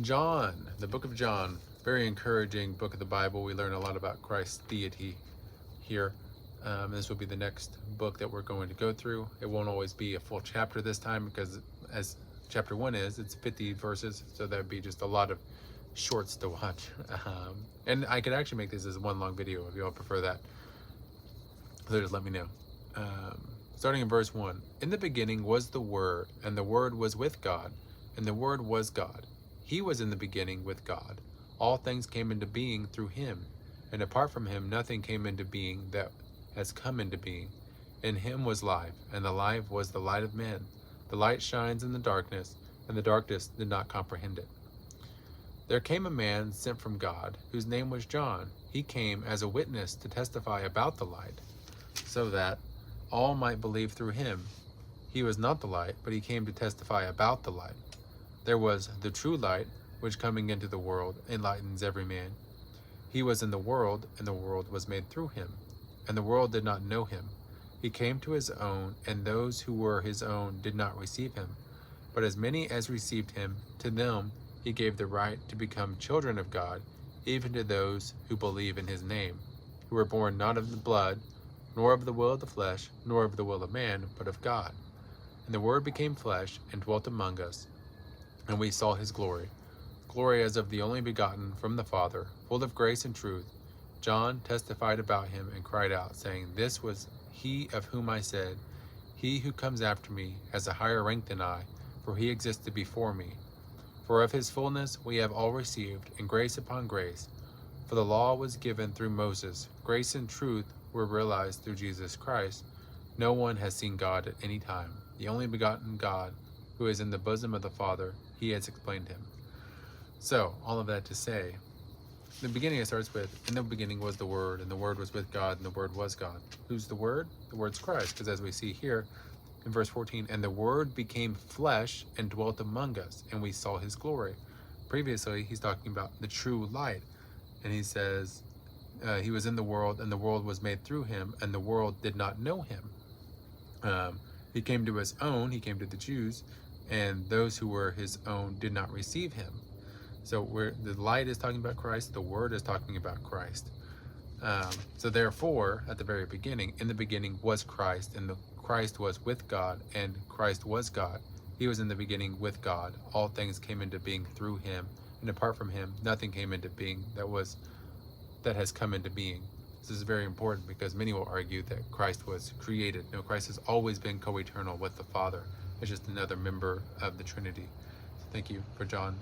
John, the book of John, very encouraging book of the Bible. We learn a lot about Christ's deity here. This will be the next book that we're going to go through. It won't always be a full chapter this time because, as chapter 1 is, it's 50 verses, so that would be just a lot of shorts to watch. And I could actually make this as one long video if you all prefer that. So just let me know. Starting in verse 1. In the beginning was the Word, and the Word was with God, and the Word was God. He was in the beginning with God. All things came into being through him, and apart from him nothing came into being that has come into being. In him was life, and the life was the light of men. The light shines in the darkness, and the darkness did not comprehend it. There came a man sent from God, whose name was John. He came as a witness to testify about the light, so that all might believe through him. He was not the light, but he came to testify about the light. There was the true light, which coming into the world enlightens every man. He was in the world, and the world was made through him, and the world did not know him. He came to his own, and those who were his own did not receive him. But as many as received him, to them he gave the right to become children of God, even to those who believe in his name, who were born not of the blood, nor of the will of the flesh, nor of the will of man, but of God. And the Word became flesh and dwelt among us, and we saw his glory, glory as of the only begotten from the Father, full of grace and truth. John testified about him and cried out, saying, This was he of whom I said, He who comes after me has a higher rank than I, for he existed before me. For of his fullness we have all received, and grace upon grace. For the law was given through Moses, grace and truth were realized through Jesus Christ. No one has seen God at any time. The only begotten God, who is in the bosom of the Father, he has explained him. So, all of that to say, the beginning it starts with, in the beginning was the Word, and the Word was with God, and the Word was God. Who's the Word? The Word's Christ, because as we see here in verse 14, and the Word became flesh and dwelt among us, and we saw his glory. Previously, he's talking about the true light, and he says, he was in the world, and the world was made through him, and the world did not know him. He came to his own, he came to the Jews, and those who were his own did not receive him. So where the light is talking about Christ, the Word is talking about Christ. So therefore, at the very beginning, in the beginning was Christ, and the Christ was with God, and Christ was God. He was in the beginning with God. All things came into being through him, and apart from him, nothing came into being that has come into being. This is very important because many will argue that Christ was created. No, Christ has always been co-eternal with the Father. It's just another member of the Trinity. So thank you for John.